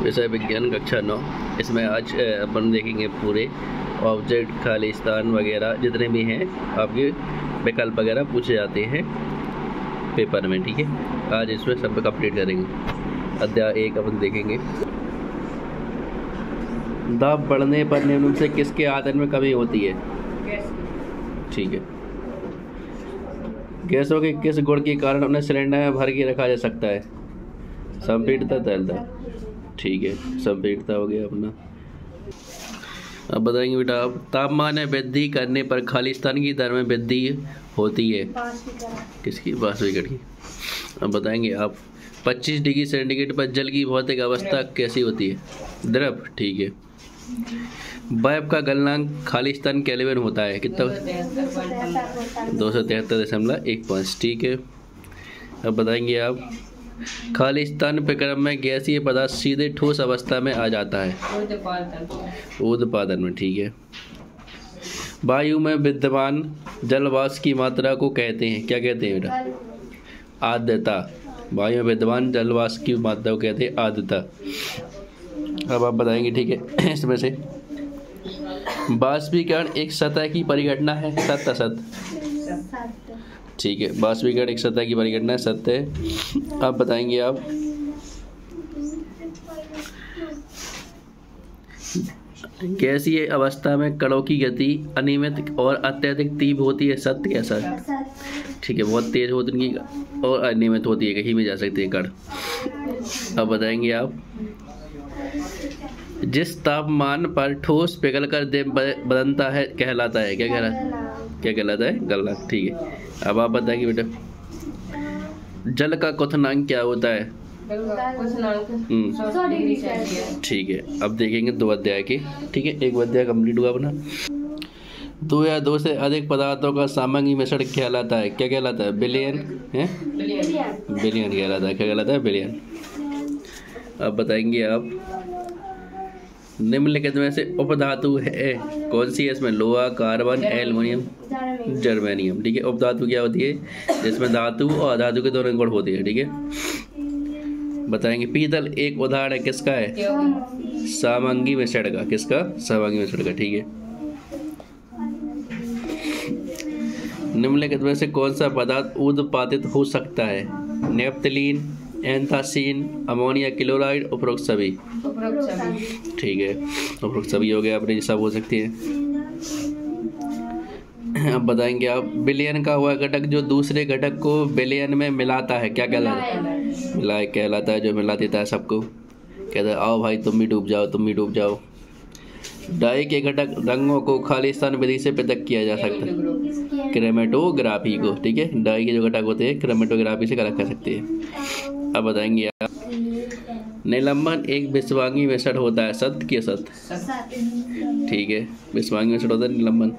विषय विज्ञान कक्षा 9। इसमें आज अपन देखेंगे पूरे ऑब्जेक्ट, खालिस्तान वगैरह जितने भी हैं आपके विकल्प वगैरह पूछे जाते हैं पेपर में। ठीक है, आज इसमें सब कंप्लीट करेंगे। अध्याय 1 अपन देखेंगे। दाब बढ़ने पर निम्न से किसके आयतन में कमी होती है? ठीक है, गैसों के किस गुण के कारण उन्हें सिलेंडर में भर के रखा जा सकता है? संपीड़ितता, तरलता। ठीक है, संपीड़ितता हो गया अपना। अब बताएंगे बेटा, अब तापमान में वृद्धि करने पर खालिस्तान की दर में वृद्धि होती है किसकी? वास्तविक की। अब बताएंगे आप 25 डिग्री सेंटीग्रेड पर जल की भौतिक अवस्था कैसी होती है? द्रव। ठीक है, वायु का गलनांक खालिस्तान केल्विन होता है कितना? 273.15। ठीक है, अब बताएंगे आप खालिस्तान प्रक्रम में गैसीय पदार्थ सीधे ठोस अवस्था में आ जाता है ऊर्ध्वपातन में। ठीक है, वायु में विद्यमान जलवाष्प की मात्रा को कहते हैं, क्या कहते हैं बेटा? आर्द्रता। वायु में विद्यमान जलवाष्प की मात्रा को कहते हैं आर्द्रता। अब आप बताएंगे, ठीक है, इसमें से बाष्पीकरण एक सतह की परिघटना है, सत्य असत? ठीक है, बाष्पीकरण एक सतह की परिघटना है, सत्य है। आप बताएंगे आप गैसीय अवस्था में कणों की गति अनियमित और अत्यधिक तीव्र होती है, सत्य या असत? ठीक है, बहुत तेज होती है और अनियमित होती है, कहीं भी जा सकते हैं कण। अब बताएंगे आप जिस तापमान पर ठोस पिघलकर द्रव बनता है कहलाता है, क्या कहलाता है? गलनांक। ठीक है, अब आप बताएंगे बेटा जल का क्वथनांक क्या होता है? ठीक है, अब देखेंगे 2 अध्याय के। ठीक है, 1 अध्याय कंप्लीट हुआ अपना। 2 या 2 से अधिक पदार्थों का सामग्री मिश्रण कहलाता है, क्या कहलाता है? बिलियन है? बिलियन कहलाता है, क्या कहलाता है? बिलियन। अब बताएंगे आप निम्नलिखित में से उपधातु है कौन सी है? इसमें लोहा, कार्बन, एल्युमिनियम, जर्मेनियम। ठीक है, उपधातु क्या होती है? जिसमें धातु और अधातु के दोनों गुण होते हैं। ठीक है, बताएंगे पीतल एक उदाहरण है, किसका है? सामग्री मिश्रण का। किसका? सामग्री मिश्रण का। ठीक है, निम्नलिखित में से कौन सा पदार्थ ऊर्ध्वपातित हो सकता है? नेफ्थलीन, एंथासीन, अमोनिया क्लोराइड, उपरोक्त सभी। ठीक है, उपरोक्त सभी हो गया, अपने सब हो सकती है। अब बताएंगे आप विलयन का हुआ घटक जो दूसरे घटक को विलयन में मिलाता है, क्या कहलाता है? मिलाय कहलाता है, जो मिला देता है सबको। कहता है आओ भाई तुम भी डूब जाओ, तुम भी डूब जाओ। डाई के घटक रंगों को खालिस्तान विधि से पृथक किया जा सकता है, क्रोमेटोग्राफी को। ठीक है, डाई के जो घटक होते हैं क्रोमेटोग्राफी से अलग कर सकते हैं। अब बताएंगे आप निलंबन एक विषवांगी मिश्रण होता है, सत्य की असत? ठीक है, विषवांगी मिश्रण होता है निलंबन।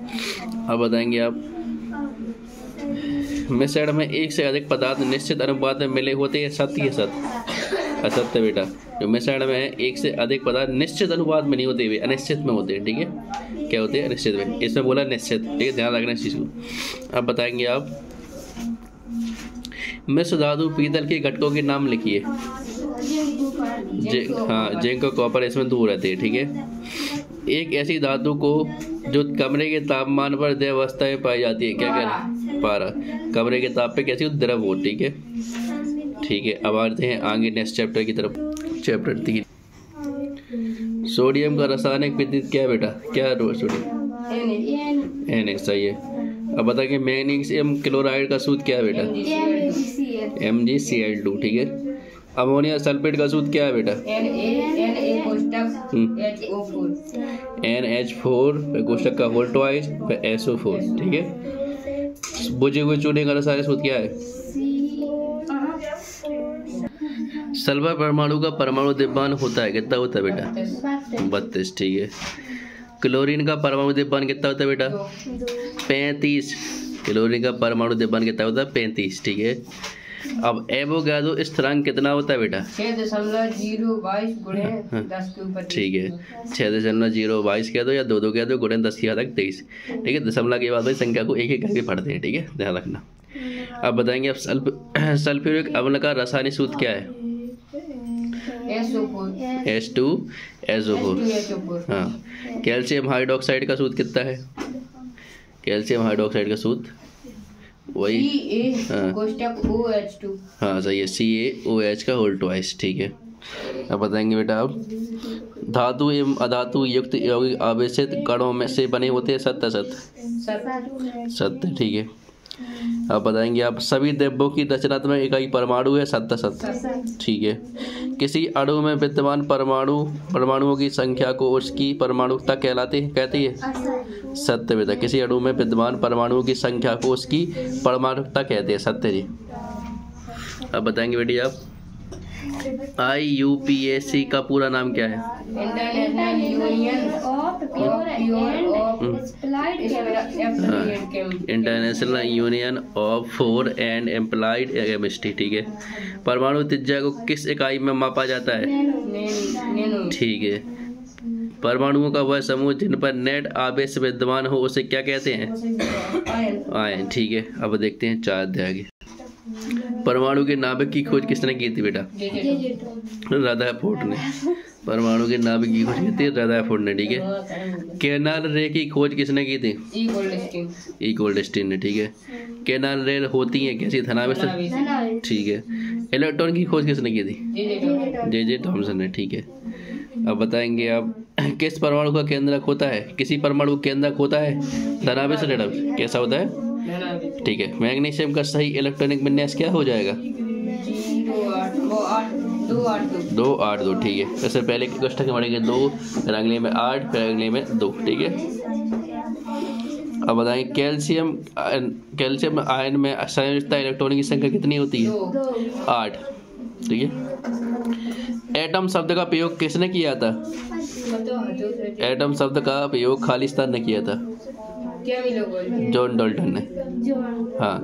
अब बताएंगे आप मिश्रण में एक से अधिक पदार्थ निश्चित अनुपात में मिले होते हैं, सत्य की असत? असत्य बेटा, जो मिश्रण में एक से अधिक पदार्थ निश्चित अनुपात में नहीं होते हुए अनिश्चित में होते हैं। ठीक है, क्या होते हैं? अनिश्चित में। इसमें बोला निश्चित। ठीक है, ध्यान रखना इस चीज को। अब बताएंगे आप मिश्र धातु पीतल के घटकों के नाम लिखिए। जिंक और कॉपर इसमें दूर रहते हैं। ठीक है, एक ऐसी धातु को जो कमरे के तापमान पर द्रव अवस्था में पाई जाती है, क्या कहते? पारा। कमरे के ताप पे कैसी? द्रव हो। ठीक है, ठीक है, अब आते हैं आगे नेक्स्ट चैप्टर की तरफ। चैप्टर 3 सोडियम का रासायनिक प्रतीक क्या है बेटा? क्या है सोडियम? Na। सही है। अब बताइए मैग्नीशियम क्लोराइड का सूत्र क्या है बेटा? MgCl2। ठीक है, अमोनिया सल्फेट का सूत्र क्या है बेटा? NH4 कोष्टक का होल ट्वाइस फिर SO4। ठीक है, बुझे हुए चूने का रासायनिक सूत्र क्या है? सल्फर परमाणु का परमाणु द्रव्यमान होता है, कितना होता है बेटा? 32। ठीक है, क्लोरीन का परमाणु द्रव्यमान कितना होता है बेटा? 35। क्लोरीन का परमाणु द्रव्यमान कितना होता है? 35। ठीक है, अब एवोगाड्रो स्थिरांक कितना होता है बेटा? 6.022 गुणे 10 के ऊपर। ठीक है, 6.022 कह दो या 2 कह दो, गुणे 10 की घात 23। ठीक है, दशमलव के बाद भाई संख्या को एक एक करके पढ़ते हैं। ठीक है, ध्यान रखना। अब बताएंगे अब सल्फ्यूरिक अम्ल का रासायनिक सूत्र क्या है? H2SO4। हाँ, कैल्शियम हाइड्रोक्साइड का सूत्र कितना है? कैल्शियम हाइड्रोक्साइड का सूत्र वही OH2। हाँ सही है, CaOH का होल ट्वाइस। ठीक है, अब बताएंगे बेटा आप धातु एवं अधातु युक्त यौगिक आवेशित कणों में से बने होते हैं, सत्य असत्य? सत्य। ठीक है, अब बताएंगे आप सभी द्रव्यों की रचनात्मक इकाई परमाणु है, सत्य असत्य? ठीक है, किसी अणु में विद्यमान परमाणुओं की संख्या को उसकी परमाणुकता कहती है, सत्य बेटा। किसी अणु में विद्यमान परमाणुओं की संख्या को उसकी परमाणुकता कहते हैं, सत्य जी। अब बताएंगे बेटी आप IUPAC का पूरा नाम क्या है? International union of for and applied chemistry. ठीक है, परमाणु त्रिज्या को किस इकाई में मापा जाता है? ठीक है, परमाणुओं का वह समूह जिन पर नेट आवेश विद्यमान हो उसे क्या कहते हैं? आयन। ठीक है, अब देखते हैं 4 अध्याय आगे। परमाणु के नाभिक की खोज किसने की थी बेटा? रदरफोर्ड ने। परमाणु के नाभिक की खोज की थी रदरफोर्ड ने। ठीक है, केनाल रे की खोज किसने की थी? ई गोल्डस्टीन ने। ठीक है, केनाल रे होती हैं कैसी? धनावेश। ठीक है, इलेक्ट्रॉन की खोज किसने की थी? जे थॉमसन ने। ठीक है, अब बताएंगे आप किस परमाणु का केंद्रक होता है? किसी परमाणु का केंद्रक होता है धनावेश से ऋणावेश, कैसा होता है? ठीक है, मैग्नीशियम का सही इलेक्ट्रॉनिक विन्यास क्या हो जाएगा? 282। ठीक है, वैसे पहले के कोष्ठक में पढ़ेंगे 2, फिर अगले में 8, फिर अगले में 2। ठीक है, अब बताएंगे कैल्शियम आयन में संयोजकता इलेक्ट्रॉन की संख्या कितनी होती है? 8। ठीक है, एटम शब्द का प्रयोग किसने किया था? एटम शब्द का प्रयोग खालिस्तान ने किया था, जॉन डाल्टन ने। हाँ,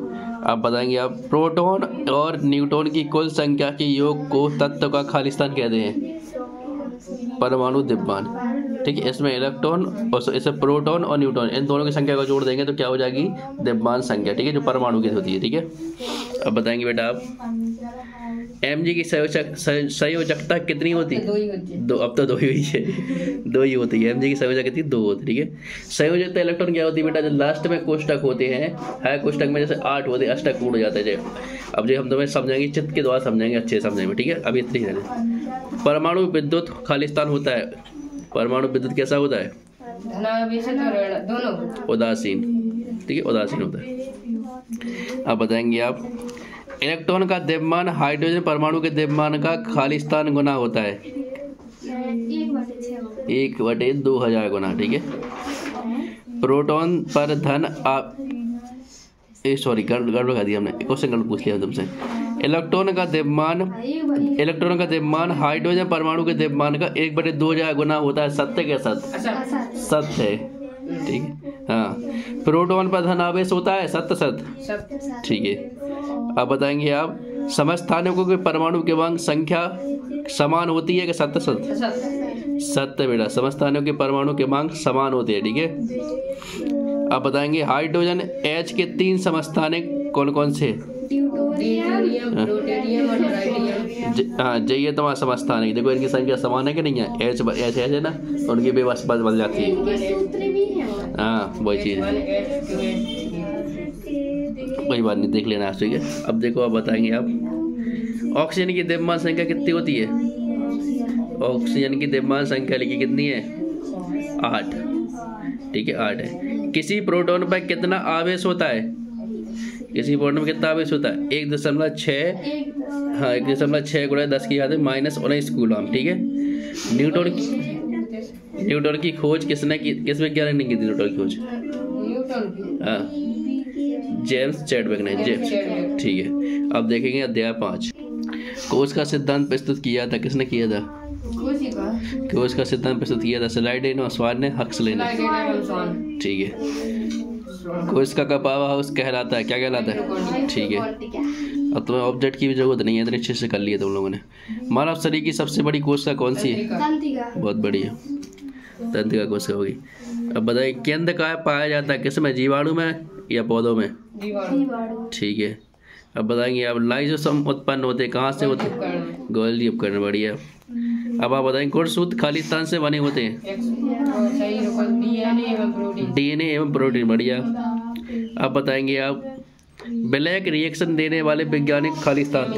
अब बताएंगे आप प्रोटॉन और न्यूट्रॉन की कुल संख्या के योग को तत्व का खालिस्तान कहते हैं, परमाणु द्रव्यमान। ठीक है, इसमें इलेक्ट्रॉन और इसे प्रोटॉन और न्यूट्रॉन इन दोनों की संख्या को जोड़ देंगे तो क्या हो जाएगी? द्रव्यमान संख्या। ठीक है, जो परमाणु की होती है। ठीक है, अब बताएंगे बेटा आप Mg की संयोजकता कितनी होती है? 2। अब तो 2 ही हुई है, 2 ही होती है। Mg की संयोजकता कितनी? 2 होती है। ठीक है, संयोजकता इलेक्ट्रॉन क्या होती है बेटा? जो लास्ट में कोष्टक होते हैं, है कोष्टक में जैसे 8 होते हैं, अष्टक पूर्ण हो जाते हैं। अब जो हम तुम्हें समझाएंगे चित्त के द्वारा समझाएंगे, अच्छे समझाएंगे। ठीक है, अभी इतनी है। परमाणु विद्युत खालिस्तान होता है। परमाणु विद्युत कैसा होता है? उदासीन। ठीक है, उदासीन होता है। अब बताएंगे आप इलेक्ट्रॉन का द्रव्यमान हाइड्रोजन परमाणु के द्रव्यमान का खालिस्तान गुना होता है 1/2000 गुना। ठीक है, प्रोटॉन पर धन गड़बड़ कर दिया हमने, क्वेश्चन गलत पूछ लिया तुमसे। इलेक्ट्रॉन का द्रव्यमान हाइड्रोजन परमाणु के द्रव्यमान का 1/2000 गुना होता है, सत्य के साथ? सत्य है। ठीक है, हाँ, प्रोटॉन पर धन आवेश होता है, सत्य। ठीक है, अब बताएंगे आप समस्थानिकों के परमाणु क्रमांक संख्या समान होती है कि सत्य? सत्य बेटा, समस्थानिकों के परमाणु क्रमांक समान होते हैं। ठीक है, अब बताएंगे हाइड्रोजन H के 3 समस्थानिक कौन कौन से? हाँ, ये तुम्हारा समस्थानिक। देखो इनकी संख्या समान है कि नहीं है? H है ना, उनकी भी बस बदल जाती है। हाँ, वही चीज़ है, कोई बात नहीं, देख लेना आप। ठीक है, अब देखो आप बताएंगे आप ऑक्सीजन की द्रव्यमान संख्या कितनी होती है? ऑक्सीजन की द्रव्यमान संख्या लिखी कितनी है? 8। ठीक है, 8 है। किसी प्रोटॉन पर कितना आवेश होता है? किसी प्रोटॉन में कितना आवेश होता है? 1.6। हाँ, 1.6 × 10⁻⁻19 कूलम। ठीक है, न्यूटन की खोज किस वैज्ञानिक ने की थी? न्यूटन की खोज हाँ, जेम्स चैडविक ने। ठीक है, अब देखेंगे अध्याय 5। कोच का सिद्धांत प्रस्तुत किया था, किसने किया था? कोच का सिद्धांत प्रस्तुत किया था स्लाइडेन और स्वान ने, हक्सले ने। ठीक है, कोच का पावर हाउस कहलाता है, क्या कहलाता है? ठीक है, अब तुम्हें ऑब्जेक्ट की भी जरूरत नहीं है, इतने अच्छे से कर लिए तुम लोगों ने। मानव शरीर की सबसे बड़ी कोशिका कौन सी है? बहुत बड़ी है, तंत्रिका कोशिका होगी। अब बताइए केंद्र कहाँ पाया जाता है, किसमें? जीवाणु में या पौधों में? ठीक है, अब बताएंगे अब लाइसोसोम उत्पन्न होते कहाँ से होते? गोल्गी उपकरण। बढ़िया। अब आप बताएं गुणसूत्र खालिस्तान से बने होते हैं। सही रुको, डीएनए एवं प्रोटीन। डीएनए एवं प्रोटीन, बढ़िया। अब बताएंगे आप ब्लैक रिएक्शन देने वाले वैज्ञानिक खालिस्तान,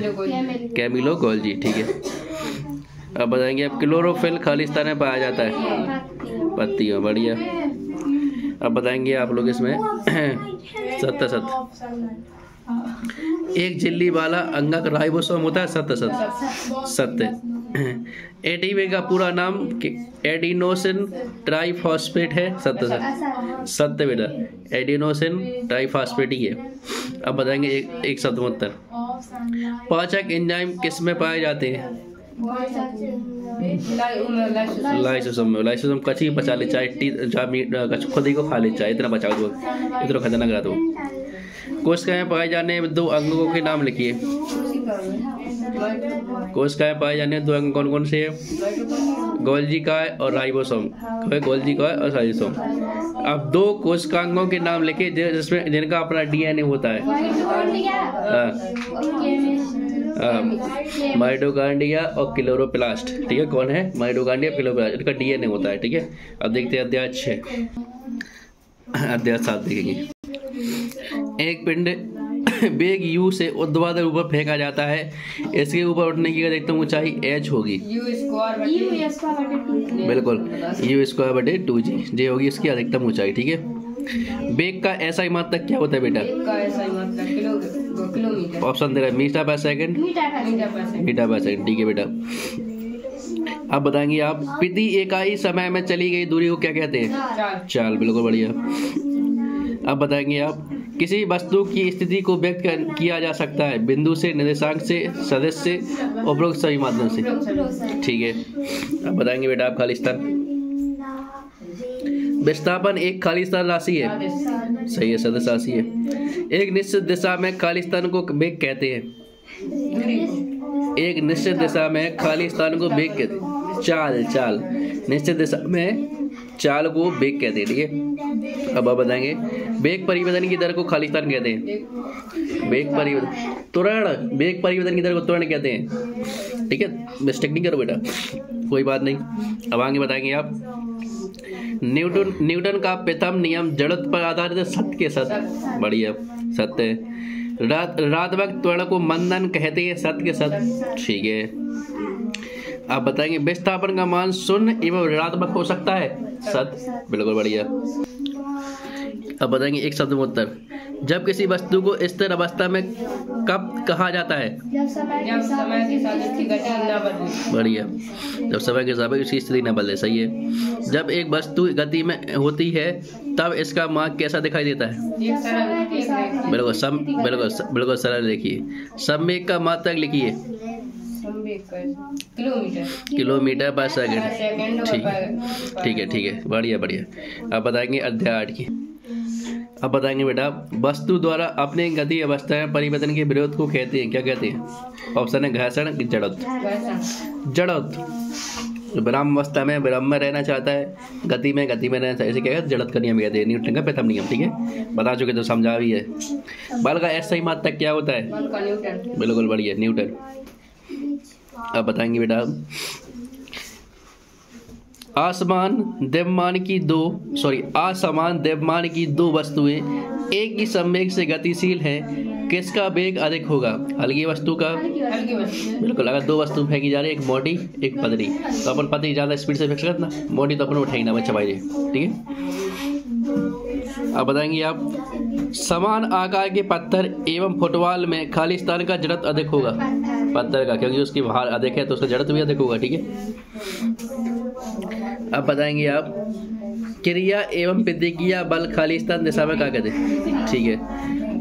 कैमिलो गोल्जी, ठीक है। अब बताएंगे आप क्लोरोफिल खालिस्तान में पाया जाता है, पत्तियों, बढ़िया। अब बताएंगे आप लोग इसमें सत्य एक झिल्ली वाला अंगक राइबोसोम होता है, सत्य। एटीपी का पूरा नाम एडिनोसिन ट्राइफॉस्फेट है, सत्य बेटा, एडिनोसिन ट्राइफॉस्फेट ही है। अब बताएंगे एक शब्द में उत्तर। पाचक एंजाइम किस में पाए जाते हैं? लाइसोसोम कच्ची बचा ले, चाहे खुद ही को खा ले, चाहे इतना बचाओ दो, इतना खतरनाक रहा दो। कोशिकाएं पाए जाने दो अंगों के नाम लिखिए। कोशिकाएं पाए जाने दो अंग कौन कौन से हैं? गोल्जी काय और राइबोसोम, गोल्जी काय और राइबोसोम। अब दो कोशिकांगों के नाम लिखिए जिसमें जिनका अपना डीएनए होता है। माइटोकॉन्ड्रिया और क्लोरोप्लास्ट, ठीक है। कौन है? माइटोकॉन्ड्रिया, क्लोरोप्लास्ट, इनका डीएनए होता है, ठीक है। अब देखते हैं अध्याय 6, अध्याय 7 देखेंगे। एक पिंड वेग u से ऊर्ध्वाधर ऊपर फेंका जाता है, इसके ऊपर उठने की अधिकतम ऊंचाई h होगी, बिल्कुल, u²/2g, जे होगी इसकी अधिकतम ऊंचाई, ठीक है। वेग का ऐसा मात्रक क्या होता है बेटा? ऑप्शन दे रहा है, मीटर पर सेकंड, ठीक है बेटा। अब बताएंगे आप प्रति इकाई समय में चली गई दूरी को क्या कहते हैं? चाल, बिल्कुल, बढ़िया। अब बताएंगे आप किसी वस्तु की स्थिति को व्यक्त किया जा सकता है बिंदु से, निर्देशांक से, सदिश से, उपरोक्त सभी माध्यम से, ठीक है। अब बताएंगे बेटा आप खालिस्तान। विस्थापन एक खालिस्तान राशि है, सही है, सदिश राशि है। एक निश्चित दिशा में खालिस्तान को वेग कहते हैं। एक निश्चित दिशा में खालिस्तान को वेग कहते हैं, चाल, निश्चित दिशा में चाल को वेग कहते हैं, ठीक है। अब आप बताएंगे वेग परिवर्तन की दर को खालिस्तान कहते हैं। वेग परिवर्तन की दर को त्वरण कहते हैं, ठीक है। मिस्टेक नहीं करो बेटा, कोई बात नहीं। अब आगे बताएंगे आप न्यूटन का प्रथम नियम जड़त्व पर आधारित है, सत्य के सत्य, बढ़िया, सत्य। रातवक त्वरण को मंदन कहते हैं, सत्य के सत्य, ठीक है। आप बताएंगे विस्थापन का मान शून्य एवं ऋणात्मक हो सकता है, सत्य, बिल्कुल, बढ़िया। अब बताएंगे एक शब्द में उत्तर। जब किसी वस्तु को स्थिर अवस्था में कब कहा जाता है? जब समय के साथ उसकी गति न बदले, बढ़िया, जब समय के साथ उसकी स्थिति न बदले, सही है। जब एक वस्तु गति में होती है तब इसका मार्ग कैसा दिखाई देता है? बिल्कुल सरल लिखिए। संवेग का मात्रक लिखिए, किलोमीटर पर सेकंड, ठीक है, बढ़िया। अब बताएंगे अध्याय 8 की। अब बताएंगे बेटा वस्तु द्वारा अपने गति अवस्था में परिवर्तन के विरोध को कहते हैं, क्या कहते हैं? ऑप्शन है घर्षण, जड़त्व। विराम अवस्था में विराम में रहना चाहता है, गति में रहना चाहिए, इसे क्या कहते हैं? जड़त्व का नियम कहते हैं, न्यूटन का प्रथम नियम, ठीक है, बता चुके तो समझा भी है। बल का ऐसा ही मात्रक क्या होता है? बिल्कुल, बढ़िया, न्यूटन। अब बताएंगे बेटा असमान द्रव्यमान की दो वस्तुएं एक ही संवेग से गतिशील हैं, किसका वेग अधिक होगा? हल्की वस्तु का, बिल्कुल। अगर दो वस्तु फेंकी जा रही है, एक मोटी एक पतली, तो अपन पतली ज़्यादा स्पीड से फेंक सकते ना, मोटी तो अपन उठाई ना, बच्चा भाई, ठीक है। अब बताएंगे आप समान आकार के पत्थर एवं फुटबॉल में खालिस्तान का जड़त्व अधिक होगा, पत्थर का, क्योंकि उसकी भार अधिक है तो उसका जड़त्व भी अधिक होगा, ठीक है। अब बताएंगे आप क्रिया एवं प्रतिक्रिया बल खालिस्तान दिशा में क्या कहते हैं, ठीक है।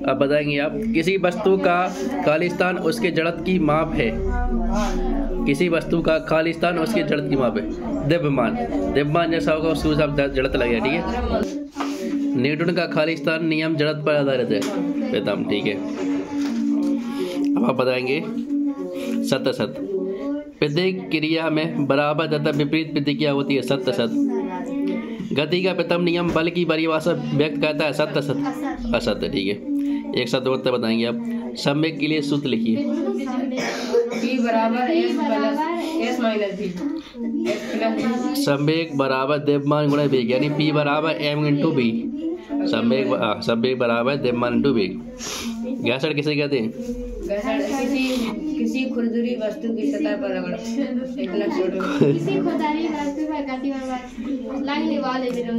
अब बताएंगे आप किसी वस्तु का खालिस्तान उसके जड़त्व की माप है, किसी वस्तु का खालिस्तान उसके जड़त्व की माप है। द्रव्यमान जैसा होगा उसके हिसाब से जड़त्व लगेगा, ठीक है। न्यूटन का खालिस्तान नियम जड़त्व पर आधारित है, प्रथम, ठीक है। अब आप बताएंगे सत्य। प्रत्येक क्रिया में बराबर तथा विपरीत प्रतिक्रिया होती है, सत्य। गति का प्रथम नियम बल की परिभाषा व्यक्त करता है, सत्य, असत्य, ठीक है। एक शब्द उत्तर बताएंगे आप। संवेग के लिए सूत्र लिखिए। P बराबर S minus V, S plus संवेग बराबर द्रव्यमान गुणा वेग, यानी P बराबर m इंटू बी। संवेग बराबर द्रव्यमान इंटू वेग। घर्षण किसे कहते हैं? किसी खुरदुरी वस्तु की सतह पर रगड़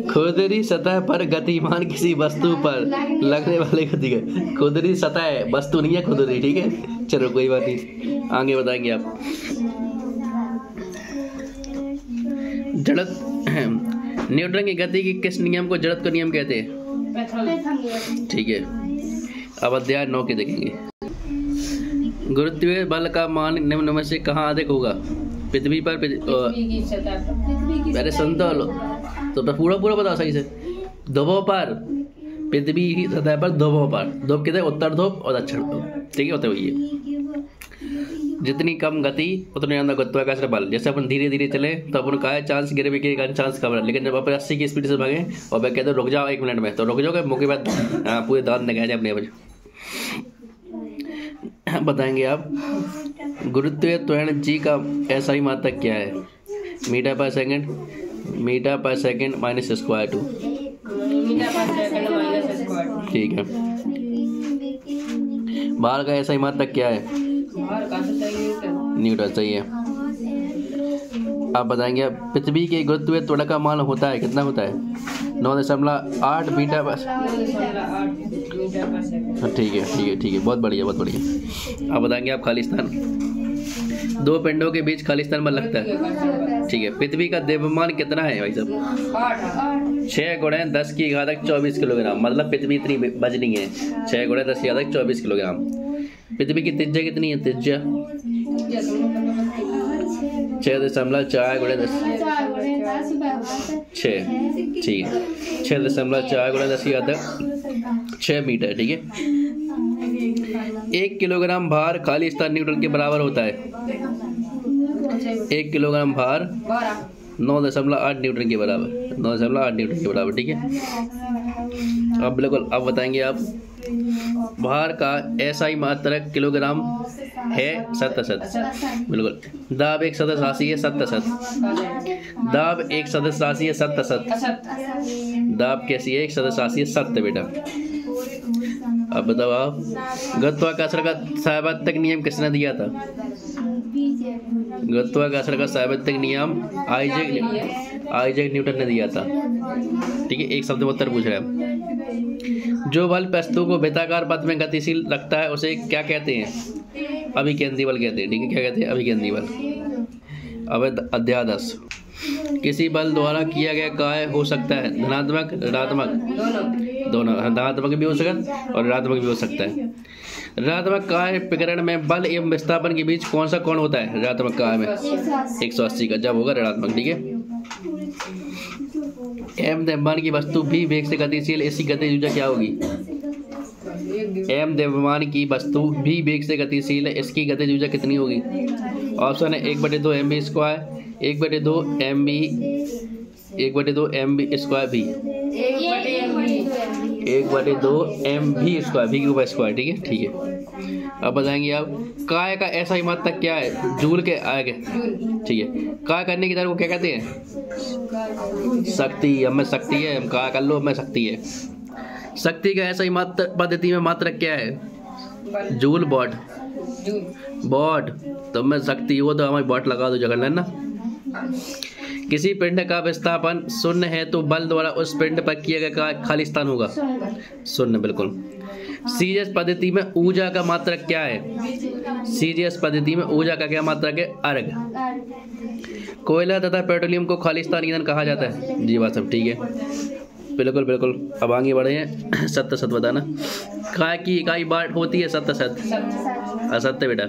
खुरदरी सतह पर गतिमान किसी वस्तु पर लगने वाले गति का। खुरदरी सतह है, वस्तु नहीं है खुरदरी, ठीक है। चलो कोई बात नहीं, आगे बताएंगे आप। जड़त्व, न्यूटन की गति के किस नियम को जड़त्व का नियम कहते हैं? ठीक है, अब अध्याय 9 के देखेंगे। गुरुत्वीय बल का मान निम्न में से कहाँ अधिक होगा? पृथ्वी पर अरे सुन तो पूरा बताओ सही से। ध्रुवों पर, पृथ्वी की सतह पर ध्रुवों पर, ध्रुव कितने? उत्तर ध्रुव और दक्षिण ध्रुव, ठीक है, होते हुए जितनी कम गति उतने ज़्यादा गुरुत्वाकर्षण बल। जैसे अपन धीरे धीरे चले तो अपन का चांस गिरे के चांस कम है, लेकिन जब अपन 80 की स्पीड से भागे और मैं कहते रुक जाओ 1 मिनट में, तो रुक जाओगे, मुख्य बात पूरे दांत दिखाए जाए अपने बजे। बताएंगे आप। गुरुत्वीय त्वरण जी का ऐसा ही मात्रक क्या है? मीटर पर सेकंड, मीटर पर सेकंड माइनस स्क्वायर 2, ठीक है। भार का ऐसा ही मात्रक क्या है? न्यूटन, सही है। आप बताएंगे आप। पृथ्वी के गुरुत्वीय त्वरण का मान होता है, कितना होता है? 9.8 मीटर पर, ठीक है, बहुत बढ़िया। आप बताएंगे आप। खाली स्थान, दो पिंडों के बीच खाली स्थान बल लगता है, ठीक है। पृथ्वी का द्रव्यमान कितना है भाई साहब? 6 × 10 की घातक 24 किलोग्राम। मतलब पृथ्वी इतनी वजनी है, 6 × 10 की घातक 24 किलोग्राम। पृथ्वी की त्रिज्या कितनी है? त्रिज्या 6.4 × 10, 6, ठीक है, 6.4 × 10 की घातक 6 मीटर, ठीक है। 1 किलोग्राम भार खाली स्थान न्यूटन के बराबर होता है। 1 किलोग्राम भार 9.8 न्यूटन के बराबर, 9.8 न्यूटन के बराबर, ठीक है। अब बिल्कुल, अब बताएंगे आप। भार का ऐसा ही मात्रक किलोग्राम है 7%, बिल्कुल। दाब एक सदस्य राशि है 7%। दाब एक सदस्य राशि है 7%। दाब कैसी है? एक सदस्य राशि है 7, बेटा। अब बताओ आप। गुरुत्वाकर्षण का सार्वत्रिक नियम किसने दिया था? गुरुत्वाकर्षण का सार्वत्रिक नियम आइजैक न्यूटन ने दिया था, ठीक है। एक शब्द में उत्तर पूछ रहे हैं। जो बल वस्तु को वृत्ताकार पथ में गतिशील रखता है उसे क्या कहते हैं? अभिकेंद्री बल कहते हैं, ठीक है। क्या कहते हैं? अभिकेंद्री बल। अब अध्याय 10। किसी बल द्वारा किया गया कार्य हो सकता है धनात्मक, ऋणात्मक, दोनों। धनात्मक भी हो सकता है और ऋणात्मक भी हो सकता है। ऋणात्मक कार्य प्रकरण में बल एवं विस्थापन के बीच कौन सा कोण होता है? ऋणात्मक कार्य में 180 का, जब होगा ऋणात्मक, ठीक है। एम द्रव्यमान की वस्तु भी वेग से गतिशील, इसकी गतिज ऊर्जा क्या होगी? एम द्रव्यमान की वस्तु भी वेग से गतिशील है, इसकी गतिज ऊर्जा कितनी होगी? ऑप्शन है 1/2 mv square, 1/2 mv, 1/2 mv square भी, 1/2 mv स्क्वायर, भी के स्क्वायर, ठीक है, ठीक है। अब बताएंगे आप। काय का ऐसा ही मात्रक क्या है? जूल के आगे, ठीक है। काय करने की दर को क्या कहते हैं? शक्ति। हमें शक्ति है, हम काय कर लो, हमें शक्ति है। शक्ति का ऐसा ही मात्र पद्धति में मात्रक क्या है? Joule what. वॉट तो मैं शक्ति हो तो हमारी वॉट लगा दो, जगह लेना। किसी पिंड का विस्थापन 0 है तो बल द्वारा उस पिंड पर किया गया खाली स्थान होगा 0, बिल्कुल। सीजीएस पद्धति में ऊर्जा का मात्रक क्या है? सीजीएस पद्धति में ऊर्जा का क्या मात्रक है? अर्घ। कोयला तथा पेट्रोलियम को खाली स्थान ईंधन कहा जाता है। जी बात सब ठीक है, बिल्कुल बिल्कुल। अब आगे बढ़े हैं। 7 बताना। काय की इकाई वाट होती है? 7। असत्य बेटा।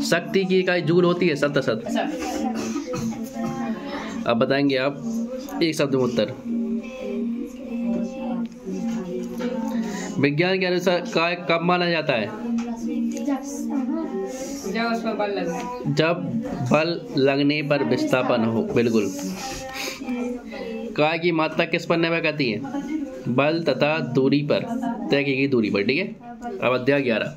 शक्ति की इकाई जूल होती है? 7। अब बताएंगे आप एक शब्द में उत्तर। विज्ञान के अनुसार काय कब माना जाता है? जब बल लगने पर विस्थापन हो, बिल्कुल। काय की मात्रा किस पर निर्भर करती है? बल तथा दूरी पर, तय की गई दूरी पर, ठीक है। अब अध्याय 11।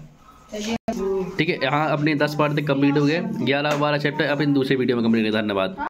ठीक है। यहाँ अपने 10 पार्ट तक कंप्लीट हो गए, 11 12 चैप्टर अपन दूसरे वीडियो में कंप्लीट करें। धन्यवाद।